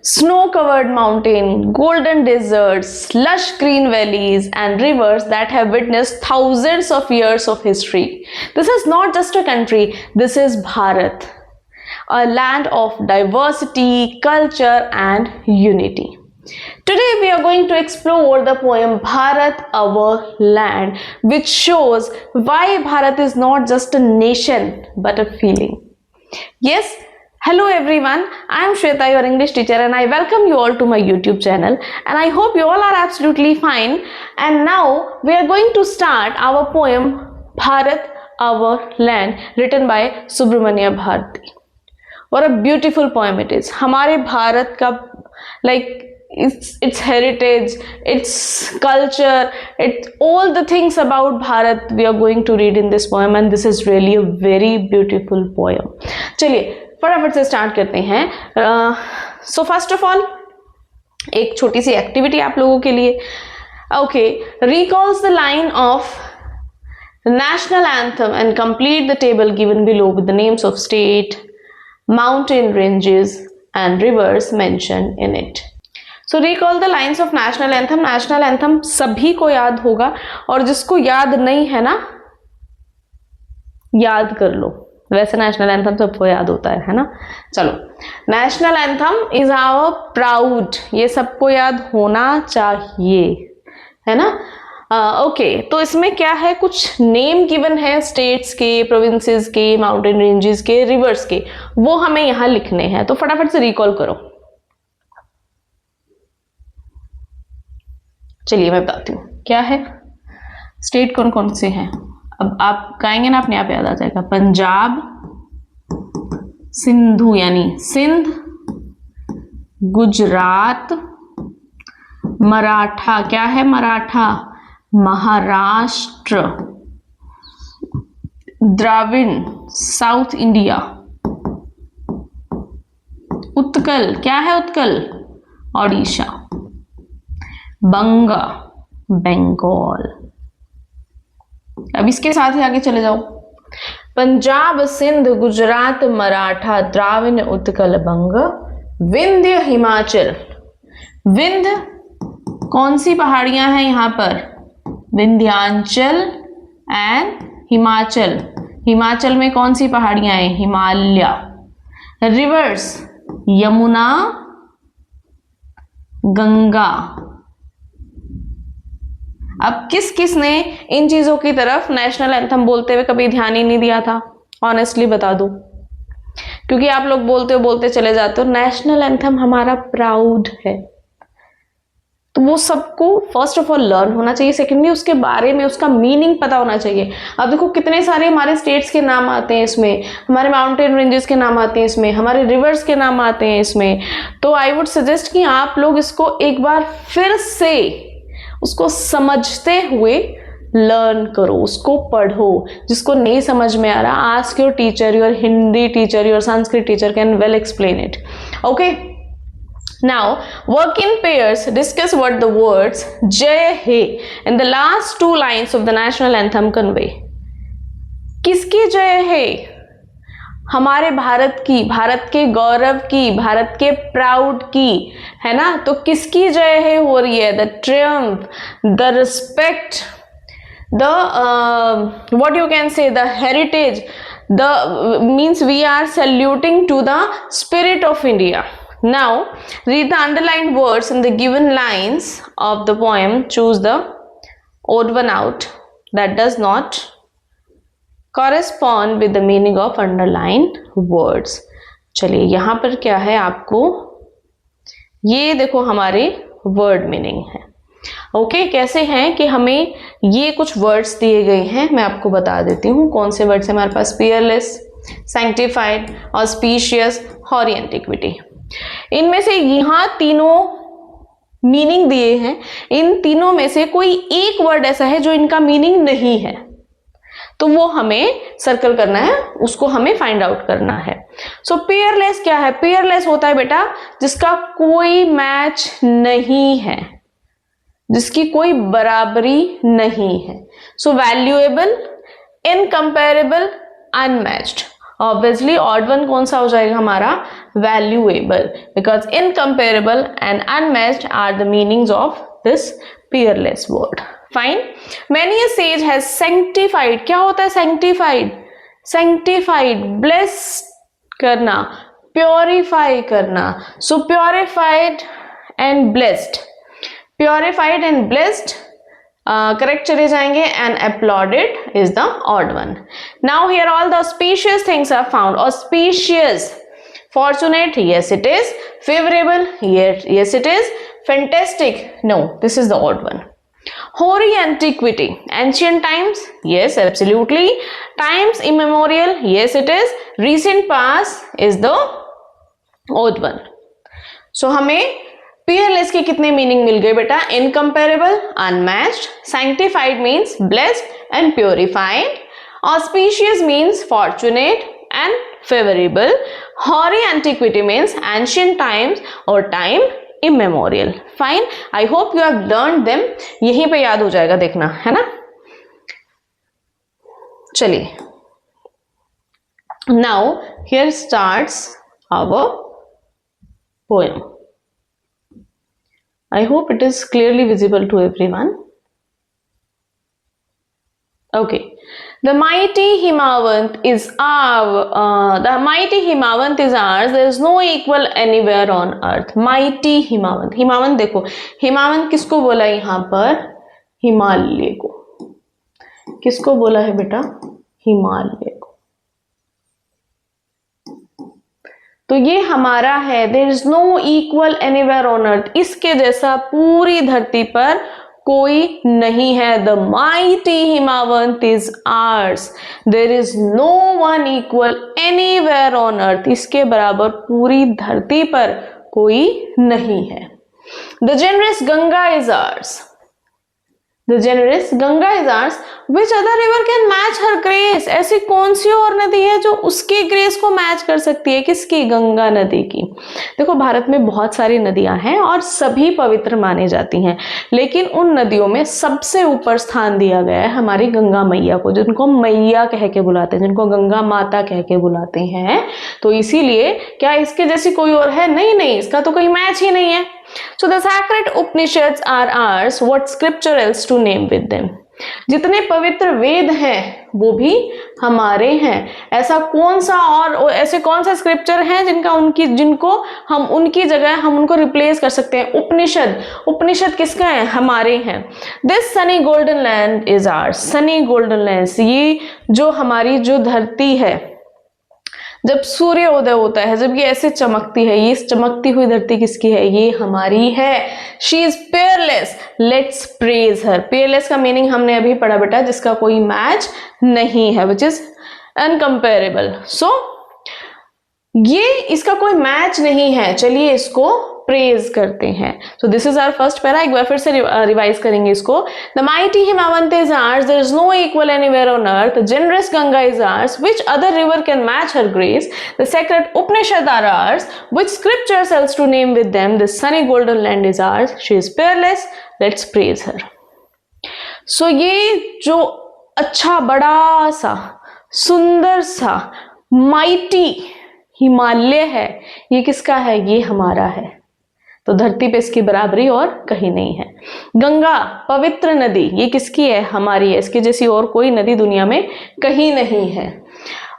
snow-covered mountain, golden deserts, lush green valleys and rivers that have witnessed thousands of years of history. This is not just a country, this is Bharat, a land of diversity, culture and unity. Today we are going to explore the poem Bharat Our Land, which shows why Bharat is not just a nation but a feeling. Yes, hello everyone, I am Shweta, your English teacher, and I welcome you all to my YouTube channel, and I hope you all are absolutely fine. And now we are going to start our poem Bharat Our Land, written by Subramanya Bharati. What a beautiful poem it is. हमारे भारत का its heritage, its culture, all the things about Bharat we are going to read in this poem, and this is really a very beautiful poem. चलिए फटाफट से start करते हैं. So first of all एक छोटी सी activity आप लोगों के लिए. Okay, recalls the line of national anthem and complete the table given below with the names of state, mountain ranges and rivers mentioned in it. So recall the lines of national anthem. national anthem सभी को याद होगा, और जिसको याद नहीं है ना, याद कर लो. वैसे नेशनल एंथम सबको याद होता है ना. चलो, national anthem is our proud, ये सबको याद होना चाहिए, है ना. ओके, तो इसमें क्या है, कुछ नेम गिवन है स्टेट्स के, प्रोविंसेस के, माउंटेन रेंजेस के, रिवर्स के, वो हमें यहाँ लिखने हैं. तो फटाफट से रिकॉल करो. चलिए मैं बताती हूँ क्या है. स्टेट कौन कौन से हैं, अब आप गाएंगे ना अपने आप याद आ जाएगा. पंजाब, सिंधु यानी सिंध, गुजरात, मराठा, क्या है मराठा, महाराष्ट्र, द्राविड़ साउथ इंडिया, उत्कल, क्या है उत्कल, ओडिशा, बंगा बंगाल. अब इसके साथ ही आगे चले जाओ. पंजाब, सिंध, गुजरात, मराठा, द्राविड़, उत्कल, बंग, विंध्य, हिमाचल. विंध्य कौन सी पहाड़ियां हैं यहाँ पर, विंध्यांचल एंड हिमाचल. हिमाचल में कौन सी पहाड़ियां हैं, हिमालय. रिवर्स, यमुना, गंगा. अब किस किस ने इन चीजों की तरफ नेशनल एंथम बोलते हुए कभी ध्यान ही नहीं दिया था, ऑनेस्टली बता दो. क्योंकि आप लोग बोलते चले जाते हो नेशनल एंथम हमारा प्राउड है, तो वो सबको फर्स्ट ऑफ ऑल लर्न होना चाहिए. सेकेंडली उसके बारे में उसका मीनिंग पता होना चाहिए. अब देखो कितने सारे हमारे स्टेट्स के नाम आते हैं इसमें, हमारे माउंटेन रेंजेस के नाम आते हैं इसमें, हमारे रिवर्स के नाम आते हैं इसमें. तो आई वुड सजेस्ट कि आप लोग इसको एक बार फिर से उसको समझते हुए लर्न करो, उसको पढ़ो. जिसको नहीं समझ में आ रहा, ask your teacher, your Hindi teacher, your Sanskrit teacher can well explain it. Okay, now work in pairs, discuss what the words jai hai in the last two lines of the national anthem convey. किसकी जय है, हमारे भारत की, भारत के गौरव की, भारत के proud की, है ना. तो किसकी जय है हो रही है, the Triumph, the respect, the what you can say, the heritage, the means we are saluting to the spirit of India. Now read the underlined words in the given lines of the poem. Choose the odd one out that does not correspond with the meaning of underlined words. चलिए यहाँ पर क्या है, आपको ये देखो हमारे word meaning है. ओके, कैसे हैं कि हमें ये कुछ वर्ड्स दिए गए हैं, मैं आपको बता देती हूँ कौन से वर्ड्स हैं हमारे पास. Peerless, sanctified, auspicious, hoary, antiquity. इनमें से यहाँ तीनों मीनिंग दिए हैं. इन तीनों में से कोई एक वर्ड ऐसा है जो इनका मीनिंग नहीं है, तो वो हमें सर्कल करना है, उसको हमें फाइंड आउट करना है. सो पियरलेस क्या है, पियरलेस होता है बेटा जिसका कोई मैच नहीं है, जिसकी कोई बराबरी नहीं है. So valuable, incomparable, unmatched. Obviously odd one कौन सा हो जाएगा हमारा, valuable, because incomparable and unmatched are the meanings of this peerless word. Fine. Many a sage has sanctified. क्या होता है sanctified? Sanctified, blessed करना, purify करना. So purified and blessed. Purified and blessed. Correct चले जाएंगे and applauded is the odd one. Now here all the auspicious things are found. Auspicious, fortunate, yes it is. Favorable, yes it is. Fantastic, no, this is the odd one. Hoary antiquity, ancient times, yes absolutely. Times immemorial, yes it is. Recent past is the odd one. So हमें peerless के कितने meaning मिल गए बेटा, incomparable, unmatched, sanctified means blessed and purified, auspicious means fortunate and favorable, hoary antiquity means ancient times or time immemorial. Fine, I hope you have learned them. यहीं पे याद हो जाएगा, देखना है ना. चलिए, now here starts our poem. I hope it is clearly visible to everyone. Okay. The mighty Himavant is ours. The mighty Himavant is ours. There is no equal anywhere on earth. Mighty Himavant. Himavant देखो, हिमावंत किसको बोला यहाँ पर, हिमालय को. किसको बोला है बेटा, हिमालय को. तो ये हमारा है. There is no equal anywhere on earth. इसके जैसा पूरी धरती पर कोई नहीं है. The mighty Himavant is ours. There is no one equal anywhere on earth. इसके बराबर पूरी धरती पर कोई नहीं है. The generous Ganga is ours. The generous Ganga is ours. Which other river can match her grace? ऐसी कौन सी और नदी है जो उसके ग्रेस को मैच कर सकती है, किसकी, गंगा नदी की. देखो भारत में बहुत सारी नदियां हैं और सभी पवित्र मानी जाती हैं, लेकिन उन नदियों में सबसे ऊपर स्थान दिया गया है हमारी गंगा मैया को, जिनको मैया कह के बुलाते हैं, जिनको गंगा माता कह के बुलाते हैं. तो इसीलिए क्या इसके जैसी कोई और है, नहीं, इसका तो कोई मैच ही नहीं है. So the sacred Upanishads are ours. What scripture else to name with them? जितने पवित्र वेद हैं वो भी हमारे हैं. ऐसा कौन सा और ऐसे कौन सा स्क्रिप्चर हैं जिनको हम उनकी जगह हम उनको रिप्लेस कर सकते हैं. उपनिषद किसका है, हमारे हैं. This Sunny golden land is hours. Sunny golden land, ये जो हमारी जो धरती है, जब सूर्य उदय होता है, जब ये ऐसे चमकती है, ये चमकती हुई धरती किसकी है, ये हमारी है. She is peerless, let's praise हर. पेयरलेस का मीनिंग हमने अभी पढ़ा बेटा, जिसका कोई मैच नहीं है, विच इज अनकंपेरेबल. सो ये इसका कोई मैच नहीं है, चलिए इसको प्रेज करते हैं. So this is our first para. एक बार फिर से रिवाइज करेंगे इसको. The mighty Himavant is ours. There is no equal anywhere on earth. The generous Ganga is ours. Which other river can match her grace? The sacred Upanishad are ours. Which scriptures else to name with them? The sunny golden land is ours. She is peerless, let's praise her. So ये जो अच्छा बड़ा सा सुंदर सा mighty Himalaya है, ये किसका है, ये हमारा है. तो धरती पे इसकी बराबरी और कहीं नहीं है. गंगा पवित्र नदी, ये किसकी है, हमारी है. इसकी जैसी और कोई नदी दुनिया में कहीं नहीं है.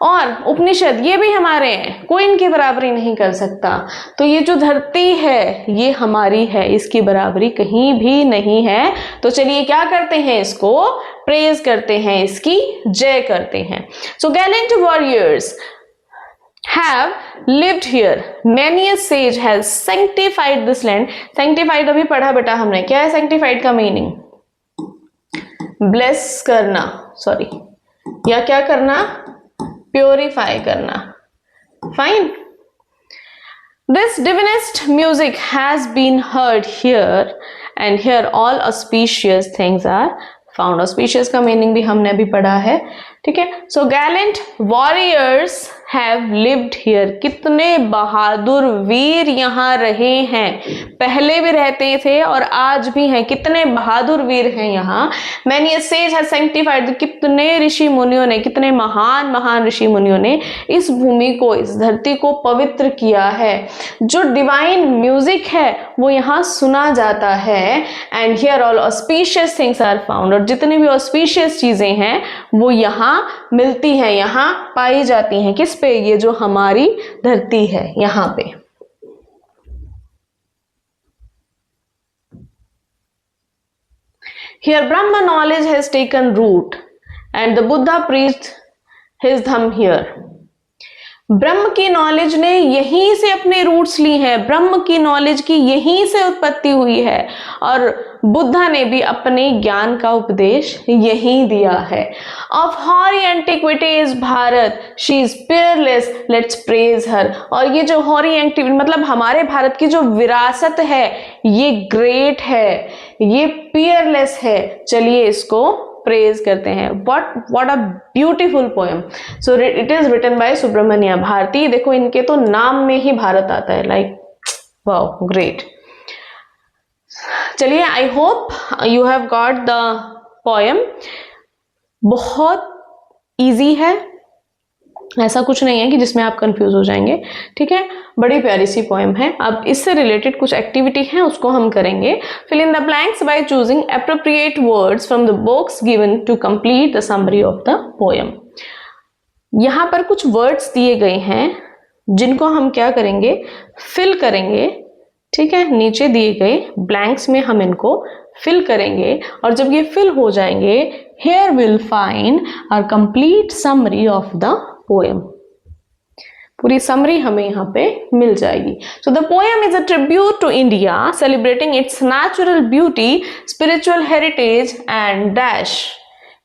और उपनिषद ये भी हमारे हैं, कोई इनकी बराबरी नहीं कर सकता. तो ये जो धरती है ये हमारी है, इसकी बराबरी कहीं भी नहीं है. तो चलिए क्या करते हैं, इसको प्रेज करते हैं, इसकी जय करते हैं. So gallant warriors have lived here. Many a sage has sanctified this land. Sanctified अभी पढ़ा बेटा हमने, क्या है sanctified का मीनिंग, bless करना, सॉरी, या क्या करना, प्योरीफाई करना. Fine. This divinest music has been heard here, and here all auspicious things are found. Auspicious का मीनिंग भी हमने अभी पढ़ा है. ठीक है। So gallant warriors have lived here, कितने बहादुर वीर यहाँ रहे हैं, पहले भी रहते थे और आज भी हैं, कितने बहादुर वीर हैं यहाँ। मैनी सेज हैज सैंक्टिफाइड, कितने ऋषि मुनियों ने, कितने महान महान ऋषि मुनियों ने इस भूमि को, इस धरती को पवित्र किया है। जो डिवाइन म्यूजिक है वो यहाँ सुना जाता है। And here all auspicious things are found, और जितनी भी ऑस्पिशियस चीजें हैं वो यहाँ मिलती हैं, यहाँ पाई जाती हैं। किस पे? ये जो हमारी धरती है यहाँ पे। Here Brahma knowledge has taken root and the Buddha preached his Dham here. ब्रह्म की नॉलेज ने यहीं से अपने रूट्स ली है, ब्रह्म की नॉलेज की यहीं से उत्पत्ति हुई है, और बुद्धा ने भी अपने ज्ञान का उपदेश यहीं दिया है। Of hoary antiquity is Bharat, she is peerless, let's praise her. और ये जो हॉरी एंटिक्विटी मतलब हमारे भारत की जो विरासत है ये ग्रेट है, ये पियरलेस है, चलिए इसको प्रेज करते हैं। what a beautiful poem. So it is written by Subramanya Bharti. देखो इनके तो नाम में ही भारत आता है, like wow, great. चलिए, I hope you have got the poem. बहुत easy है, ऐसा कुछ नहीं है कि जिसमें आप कंफ्यूज हो जाएंगे, ठीक है। बड़ी प्यारी सी पोएम है। अब इससे रिलेटेड कुछ एक्टिविटी है उसको हम करेंगे। Fill in the blanks by choosing appropriate words from the box given to complete the summary of the poem. यहाँ पर कुछ वर्ड्स दिए गए हैं जिनको हम क्या करेंगे, फिल करेंगे, ठीक है। नीचे दिए गए ब्लैंक्स में हम इनको फिल करेंगे, और जब ये फिल हो जाएंगे, here we'll find our complete summary of the poem. पूरी समरी हमें यहाँ पे मिल जाएगी। So the poem is a tribute to India, celebrating its natural beauty, spiritual heritage and dash.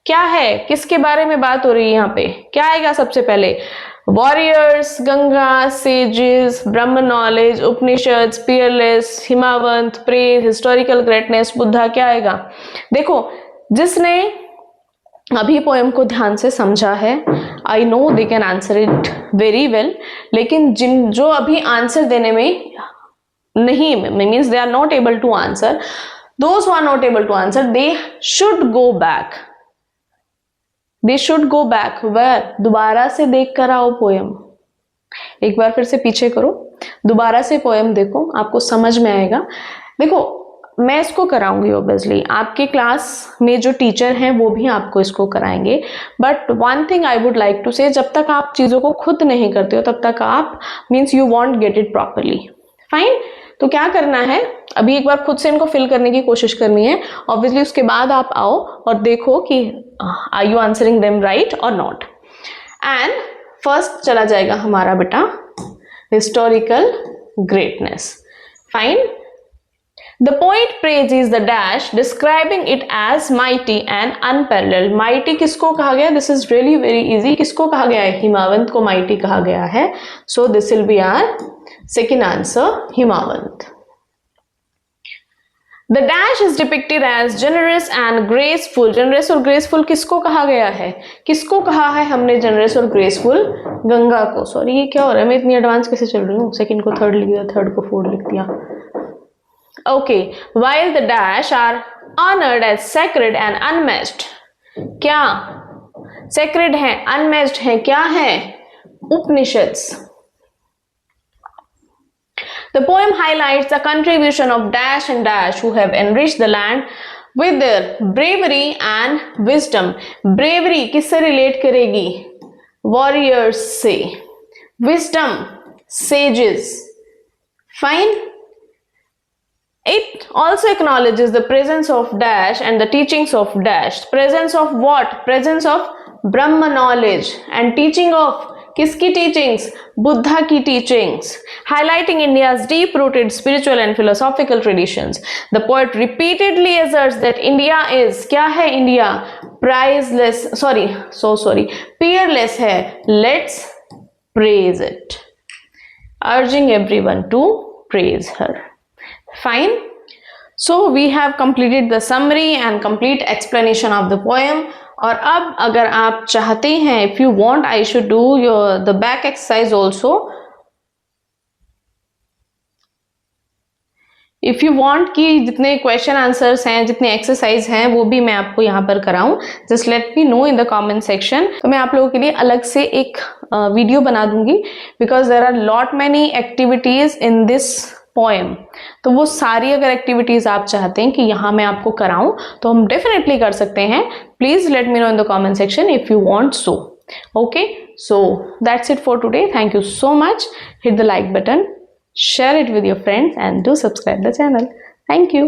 क्या है, किसके बारे में बात हो रही है यहाँ पे? क्या आएगा सबसे पहले? Warriors, Ganga, sages, Brahma knowledge, Upanishad, peerless, Himavant, praise, historical greatness, Buddha. क्या आएगा? देखो, जिसने अभी पोएम को ध्यान से समझा है, I know they can answer it very well, लेकिन जो अभी आंसर देने में नहीं, means they are not able to answer, those who are not able to answer, they should go back, they should go back where, दोबारा से देख कर आओ पोएम। एक बार फिर से पीछे करो, दोबारा से पोएम देखो, आपको समझ में आएगा। देखो, मैं इसको कराऊंगी ऑब्वियसली, आपके क्लास में जो टीचर हैं वो भी आपको इसको कराएंगे, but one thing I would like to say, जब तक आप चीज़ों को खुद नहीं करते हो तब तक आप means you want get it properly. Fine, तो क्या करना है, अभी एक बार खुद से इनको फिल करने की कोशिश करनी है, ऑब्वियसली उसके बाद आप आओ और देखो कि are you answering them right और नॉट। एंड फर्स्ट चला जाएगा हमारा बेटा historical greatness. Fine, the poet praises the dash, describing it as mighty and unparalleled. mighty किसको कहा गया? This is really very easy. किसको कहा गया है? हिमावंत को mighty कहा गया है। So this will be our second answer, हिमावंत। The dash is depicted as generous and graceful. generous और graceful किसको कहा गया है? किसको कहा है हमने generous और graceful? गंगा को। सॉरी, ये क्या हो रहा है, मैं इतनी एडवांस कैसे चल रही हूँ? सेकंड को थर्ड लिख दिया, थर्ड को फोर्थ लिख दिया। Okay, while the dash are honored as sacred and unmatched. क्या sacred है, unmatched है, क्या है? Upanishads. The poem highlights the contribution of dash and dash who have enriched the land with their bravery and wisdom. bravery किससे relate करेगी? warriors से। wisdom sages। fine, it also acknowledges the presence of dash and the teachings of dash. presence of what? presence of Brahma knowledge and teaching of किसकी teachings? Buddha की teachings, highlighting India's deep-rooted spiritual and philosophical traditions. The poet repeatedly asserts that India is, क्या है India? priceless, peerless है, let's praise it, urging everyone to praise her. Fine. So we have completed the summary and complete explanation of the poem. और अब अगर आप चाहते हैं, if you want I should do your the back exercise also, if you want कि जितने question answers हैं, जितने एक्सरसाइज हैं, वो भी मैं आपको यहाँ पर कराऊं, just let me know in the comment section. तो मैं आप लोगों के लिए अलग से एक वीडियो बना दूंगी, because there are lot many activities in this poem. तो वो सारी अगर एक्टिविटीज आप चाहते हैं कि यहाँ मैं आपको कराऊं, तो हम डेफिनेटली कर सकते हैं। Please let me know in the comment section if you want so. Okay, so that's it for today. Thank you so much. Hit the like button, share it with your friends, and do subscribe the channel. Thank you.